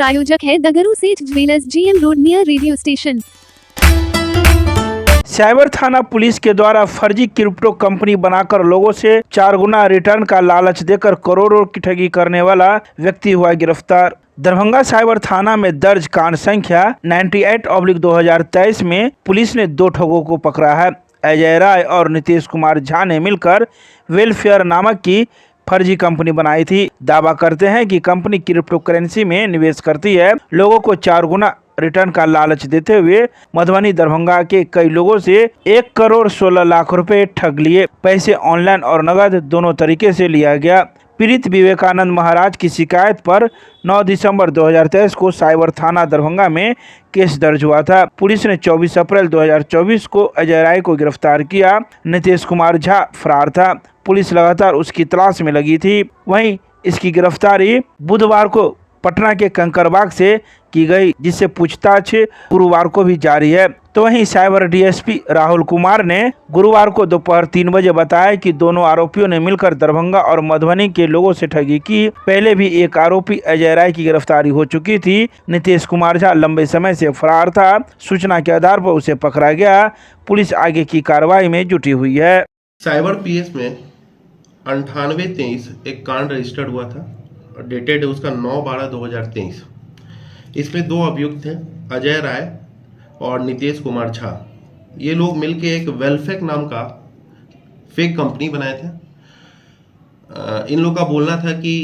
प्रायोजक है दगरू सेठ jewellers, GM road near radio station. Cyber थाना पुलिस के द्वारा फर्जी क्रिप्टो कंपनी बनाकर लोगों से 4 गुना रिटर्न का लालच देकर करोड़ों की ठगी करने वाला व्यक्ति हुआ गिरफ्तार। दरभंगा साइबर थाना में दर्ज कांड संख्या 98/2023 में पुलिस ने 2 ठगों को पकड़ा है। अजय राय और नीतीश कुमार झा ने मिलकर वेलफेयर नामक की फर्जी कंपनी बनाई थी। दावा करते हैं कि कंपनी क्रिप्टो करेंसी में निवेश करती है। लोगों को 4 गुना रिटर्न का लालच देते हुए मधुबनी दरभंगा के कई लोगों से 1 करोड़ 16 लाख रुपए ठग लिए। पैसे ऑनलाइन और नगद दोनों तरीके से लिया गया। पीड़ित विवेकानंद महाराज की शिकायत पर 9 दिसंबर 2023 को साइबर थाना दरभंगा में केस दर्ज हुआ था। पुलिस ने 24 अप्रैल 2024 को अजय राय को गिरफ्तार किया। नीतीश कुमार झा फरार था। पुलिस लगातार उसकी तलाश में लगी थी। वहीं इसकी गिरफ्तारी बुधवार को पटना के कंकरबाग से की गई, जिससे पूछताछ गुरुवार को भी जारी है। तो वहीं साइबर डीएसपी राहुल कुमार ने गुरुवार को दोपहर 3 बजे बताया कि दोनों आरोपियों ने मिलकर दरभंगा और मधुबनी के लोगों से ठगी की। पहले भी एक आरोपी अजय राय की गिरफ्तारी हो चुकी थी। नीतीश कुमार झा लंबे समय से फरार था। सूचना के आधार पर उसे पकड़ा गया। पुलिस आगे की कार्रवाई में जुटी हुई है। साइबर पीएस में 9823 एक कांड रजिस्टर्ड हुआ था। डेटेड है उसका 9/12/2023। इसमें 2 अभियुक्त थे, अजय राय और नीतीश कुमार झा। ये लोग मिलके एक वेलफेक नाम का फेक कंपनी बनाए थे। इन लोग का बोलना था कि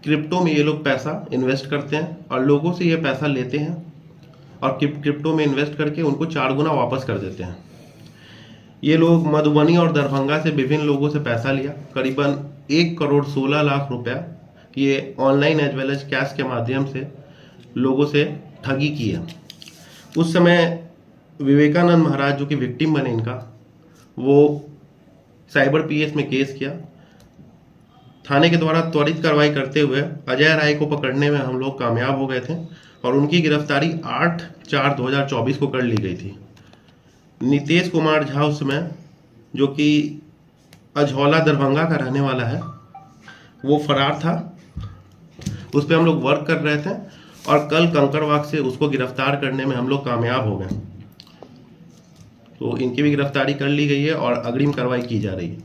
क्रिप्टो में ये लोग पैसा इन्वेस्ट करते हैं और लोगों से ये पैसा लेते हैं और क्रिप्टो में इन्वेस्ट करके उनको 4 गुना वापस कर देते हैं। ये लोग मधुबनी और दरभंगा से विभिन्न लोगों से पैसा लिया, करीबन 1 करोड़ 16 लाख रुपया ये online as well as cash के माध्यम से लोगों से ठगी की है। उस समय विवेकानंद महाराज जो कि विक्टिम बने इनका, वो साइबर पीएस में केस किया। थाने के द्वारा त्वरित कार्रवाई करते हुए अजय राय को पकड़ने में हम लोग कामयाब हो गए थे और उनकी गिरफ्तारी 8/4/2024 को कर ली गई थी। नीतीश कुमार झा उस समय, जो कि अझौला दरभंगा का रहने वाला है, वो फरार था। उस पर हम लोग वर्क कर रहे थे और कल कंकरबाग से उसको गिरफ्तार करने में हम लोग कामयाब हो गए। तो इनकी भी गिरफ्तारी कर ली गई है और अग्रिम कार्रवाई की जा रही है।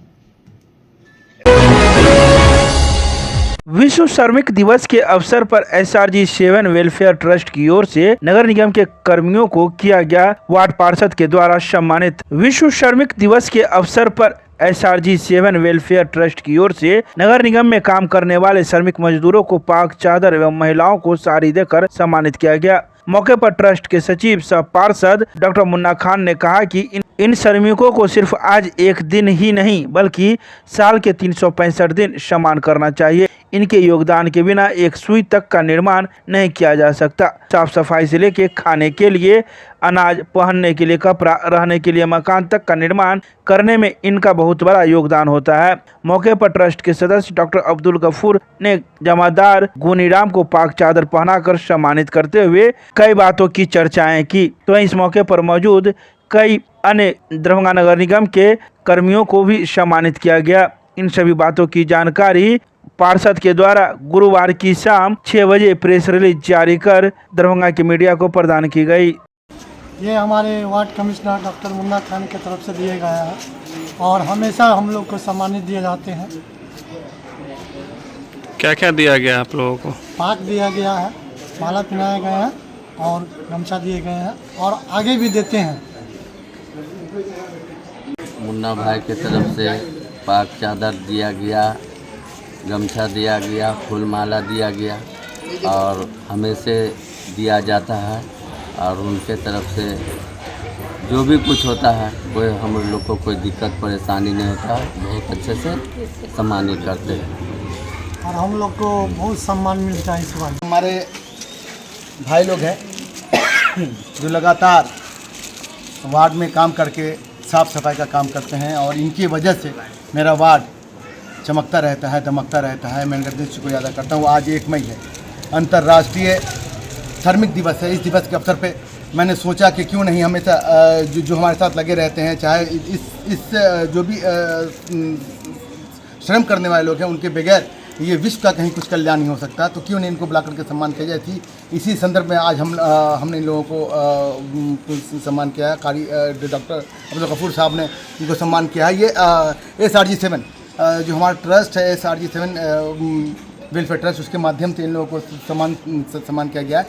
विश्व श्रमिक दिवस के अवसर पर SRG 7 वेलफेयर ट्रस्ट की ओर से नगर निगम के कर्मियों को किया गया वार्ड पार्षद के द्वारा सम्मानित। विश्व श्रमिक दिवस के अवसर पर SRG 7 वेलफेयर ट्रस्ट की ओर से नगर निगम में काम करने वाले श्रमिक मजदूरों को पाक चादर एवं महिलाओं को साड़ी देकर सम्मानित किया गया। मौके पर ट्रस्ट के सचिव सह पार्षद डॉक्टर मुन्ना खान ने कहा कि इन श्रमिकों को सिर्फ आज एक दिन ही नहीं बल्कि साल के 365 दिन सम्मान करना चाहिए। इनके योगदान के बिना एक सुई तक का निर्माण नहीं किया जा सकता। साफ सफाई से लेकर खाने के लिए अनाज, पहनने के लिए कपड़ा, रहने के लिए मकान तक का निर्माण करने में इनका बहुत बड़ा योगदान होता है। मौके पर ट्रस्ट के सदस्य डॉक्टर अब्दुल गफूर ने जमादार गुनीराम को पाक चादर पहनाकर सम्मानित करते हुए कई बातों की चर्चाएं की। तो इस मौके पर मौजूद कई अन्य दरभंगा नगर निगम के कर्मियों को भी सम्मानित किया गया। इन सभी बातों की जानकारी पार्षद के द्वारा गुरुवार की शाम 6 बजे प्रेस रिलीज जारी कर दरभंगा की मीडिया को प्रदान की गई। ये हमारे ward commissioner doctor Munna Khan की तरफ से दिए गया है और हमेशा हम लोग को सम्मानित दिए जाते हैं। क्या क्या दिया गया आप लोगों को? पाक दिया गया है, माला पहनाए गए हैं और गमछा दिए गए हैं और आगे भी देते हैं। मुन्ना भाई की तरफ से पाक चादर दिया गया, गमछा दिया गया, फूल माला दिया गया और हमेशा दिया जाता है और उनके तरफ से जो भी कुछ होता है कोई हम लोग को कोई दिक्कत परेशानी नहीं होता है। बहुत अच्छे से सम्मानित करते हैं और हम लोग को बहुत सम्मान मिलता है इस बार। हमारे भाई लोग हैं जो लगातार वार्ड में काम करके साफ़ सफाई का काम करते हैं और इनकी वजह से मेरा वार्ड चमकता रहता है, दमकता रहता है। मैं इनके दृश्य को याद करता हूँ। आज 1 मई है, अंतर्राष्ट्रीय श्रमिक दिवस है। इस दिवस के अवसर पे मैंने सोचा कि क्यों नहीं हमेशा जो हमारे साथ लगे रहते हैं, चाहे इस जो भी श्रम करने वाले लोग हैं, उनके बगैर ये विश्व का कहीं कुछ कल्याण नहीं हो सकता, तो क्यों नहीं इनको बुला करके सम्मान किया जाए थी। इसी संदर्भ में आज हमने इन लोगों को सम्मान किया है। डॉक्टर अब्दुल गफूर साहब ने इनको सम्मान किया है। ये SRG 7 जो हमारा ट्रस्ट है, SRG 7 वेलफेयर ट्रस्ट, उसके माध्यम से इन लोगों को सम्मान किया गया है।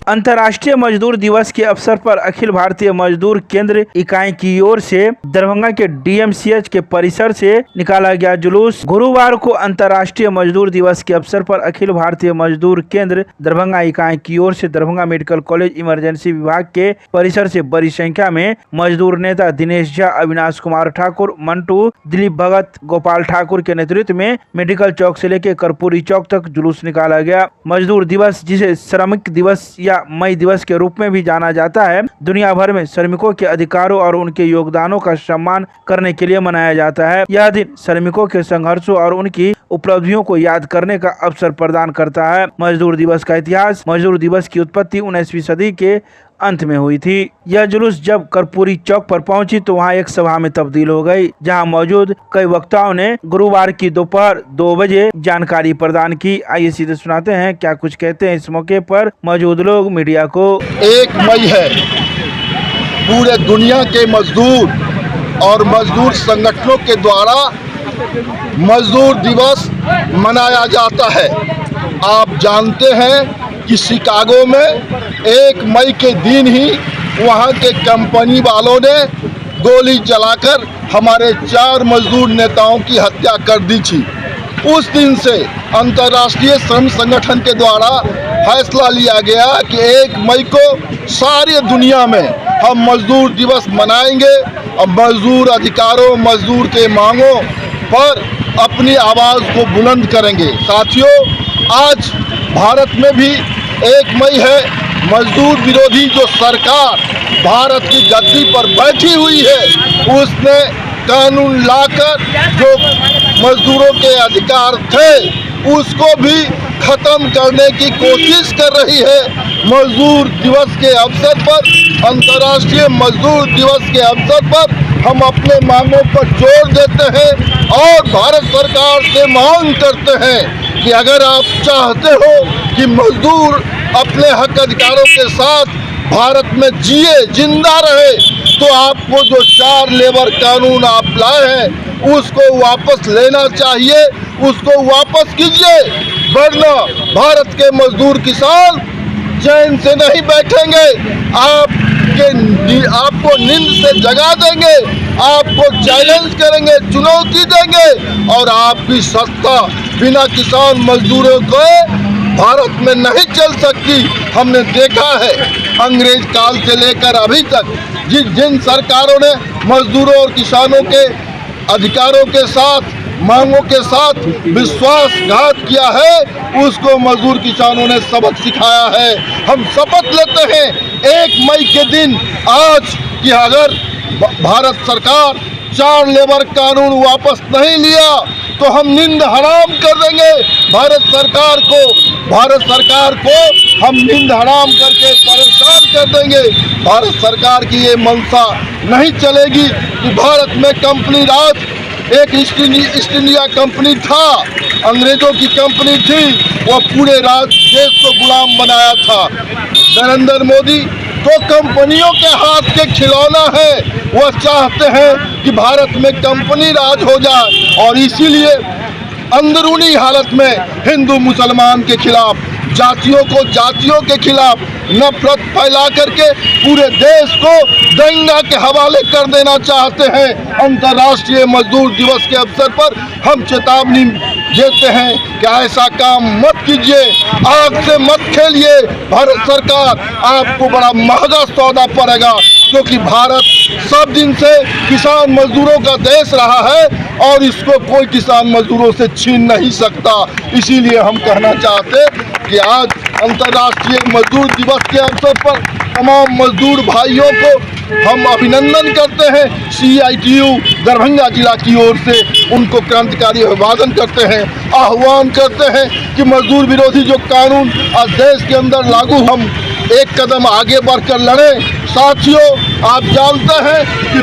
अंतर्राष्ट्रीय मजदूर दिवस के अवसर पर अखिल भारतीय मजदूर केंद्र इकाई की ओर से दरभंगा के DMCH के परिसर से निकाला गया जुलूस। गुरुवार को अंतर्राष्ट्रीय मजदूर दिवस के अवसर पर अखिल भारतीय मजदूर केंद्र दरभंगा इकाई की ओर से दरभंगा मेडिकल कॉलेज इमरजेंसी विभाग के परिसर से बड़ी संख्या में मजदूर नेता दिनेश झा, अविनाश कुमार ठाकुर, मंटू, दिलीप भगत, गोपाल ठाकुर के नेतृत्व में मेडिकल चौक से लेकर कर्पूरी चौक तक जुलूस निकाला गया। मजदूर दिवस, जिसे श्रमिक दिवस या मई दिवस के रूप में भी जाना जाता है, दुनिया भर में श्रमिकों के अधिकारों और उनके योगदानों का सम्मान करने के लिए मनाया जाता है। यह दिन श्रमिकों के संघर्षों और उनकी उपलब्धियों को याद करने का अवसर प्रदान करता है। मजदूर दिवस का इतिहास। मजदूर दिवस की उत्पत्ति 19वीं सदी के अंत में हुई थी। यह जुलूस जब कर्पूरी चौक पर पहुंची तो वहां एक सभा में तब्दील हो गई, जहां मौजूद कई वक्ताओं ने गुरुवार की दोपहर 2 बजे जानकारी प्रदान की। आइए सीधे सुनाते हैं क्या कुछ कहते हैं इस मौके पर मौजूद लोग मीडिया को। 1 मई है, पूरे दुनिया के मजदूर और मजदूर संगठनों के द्वारा मजदूर दिवस मनाया जाता है। आप जानते हैं कि शिकागो में 1 मई के दिन ही वहाँ के कंपनी वालों ने गोली चलाकर हमारे 4 मजदूर नेताओं की हत्या कर दी थी। उस दिन से अंतर्राष्ट्रीय श्रम संगठन के द्वारा फैसला लिया गया कि 1 मई को सारी दुनिया में हम मजदूर दिवस मनाएंगे और मजदूर अधिकारों, मजदूर के मांगों पर अपनी आवाज़ को बुलंद करेंगे। साथियों, आज भारत में भी 1 मई है। मजदूर विरोधी जो सरकार भारत की गद्दी पर बैठी हुई है, उसने कानून लाकर जो मजदूरों के अधिकार थे उसको भी खत्म करने की कोशिश कर रही है। मजदूर दिवस के अवसर पर, अंतर्राष्ट्रीय मजदूर दिवस के अवसर पर हम अपने मांगों पर जोर देते हैं और भारत सरकार से मांग करते हैं कि अगर आप चाहते हो कि मजदूर अपने हक अधिकारों के साथ भारत में जिए, जिंदा रहे, तो आपको जो 4 लेबर कानून आप लाए हैं उसको वापस लेना चाहिए, उसको वापस कीजिए, वरना भारत के मजदूर किसान चैन से नहीं बैठेंगे। आपको नींद से जगा देंगे, आपको चैलेंज करेंगे, चुनौती देंगे और आपकी सत्ता बिना किसान मजदूरों को भारत में नहीं चल सकती। हमने देखा है अंग्रेज काल से लेकर अभी तक जिन सरकारों ने मजदूरों और किसानों के अधिकारों के साथ, मांगों के साथ विश्वासघात किया है, उसको मजदूर किसानों ने सबक सिखाया है। हम शपथ लेते हैं 1 मई के दिन आज कि अगर भारत सरकार 4 लेबर कानून वापस नहीं लिया तो हम नींद हराम कर देंगे। भारत सरकार को हम नींद हराम करके परेशान कर देंगे। भारत सरकार की ये मंशा नहीं चलेगी कि भारत में कंपनी राज, एक ईस्ट इंडिया कंपनी था, अंग्रेजों की कंपनी थी, वह पूरे देश को गुलाम बनाया था। नरेंद्र मोदी तो कंपनियों के हाथ के खिलौना है, वह चाहते हैं कि भारत में कंपनी राज हो जाए और इसीलिए अंदरूनी हालत में हिंदू मुसलमान के खिलाफ, जातियों के खिलाफ नफरत फैला करके पूरे देश को दंगा के हवाले कर देना चाहते हैं। अंतर्राष्ट्रीय मजदूर दिवस के अवसर पर हम चेतावनी देते हैं कि ऐसा काम मत कीजिए, आग से मत खेलिए। भारत सरकार आपको बड़ा महंगा सौदा पड़ेगा, क्योंकि भारत सब दिन से किसान मजदूरों का देश रहा है और इसको कोई किसान मजदूरों से छीन नहीं सकता। इसीलिए हम कहना चाहते कि आज अंतर्राष्ट्रीय मजदूर दिवस के अवसर पर तमाम मजदूर भाइयों को हम अभिनंदन करते हैं। CITU दरभंगा जिला की ओर से उनको क्रांतिकारी अभिवादन करते हैं, आह्वान करते हैं कि मजदूर विरोधी जो कानून आज देश के अंदर लागू, हम एक कदम आगे बढ़कर लड़ें, साथियों, आप जानते हैं कि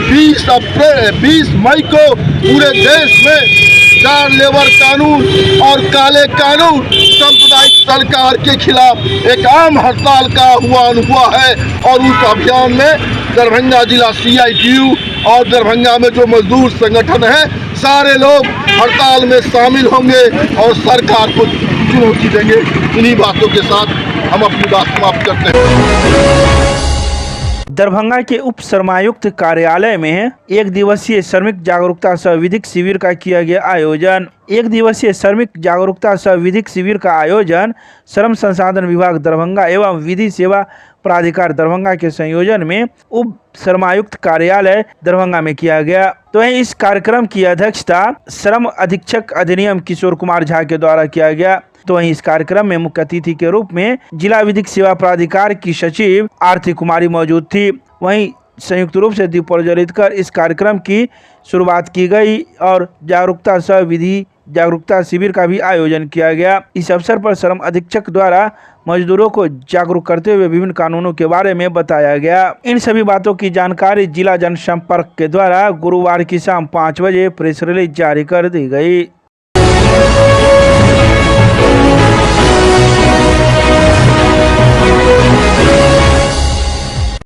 20 मई को पूरे देश में 4 लेबर कानून और काले कानून सांप्रदायिक सरकार के खिलाफ एक आम हड़ताल का आह्वान हुआ है और उस अभियान में दरभंगा जिला CITU और दरभंगा में जो मजदूर संगठन है सारे लोग हड़ताल में शामिल होंगे और सरकार को चुनौती देंगे। इन्हीं बातों के साथ हम अपनी बात समाप्त करते हैं। दरभंगा के उप श्रमायुक्त कार्यालय में 1 दिवसीय श्रमिक जागरूकता सह विधिक शिविर का किया गया आयोजन। 1 दिवसीय श्रमिक जागरूकता सह विधिक शिविर का आयोजन श्रम संसाधन विभाग दरभंगा एवं विधि सेवा प्राधिकार दरभंगा के संयोजन में उप श्रमायुक्त कार्यालय दरभंगा में किया गया। तो इस कार्यक्रम की अध्यक्षता श्रम अधीक्षक अधिनियम किशोर कुमार झा के द्वारा किया गया। तो वहीं इस कार्यक्रम में मुख्य अतिथि के रूप में जिला विधिक सेवा प्राधिकार की सचिव आरती कुमारी मौजूद थी। वहीं संयुक्त रूप से दीप प्रज्वलित कर इस कार्यक्रम की शुरुआत की गई और जागरूकता सह विधि जागरूकता शिविर का भी आयोजन किया गया। इस अवसर पर श्रम अधीक्षक द्वारा मजदूरों को जागरूक करते हुए विभिन्न कानूनों के बारे में बताया गया। इन सभी बातों की जानकारी जिला जनसंपर्क के द्वारा गुरुवार की शाम 5 बजे प्रेस रिलीज जारी कर दी गई।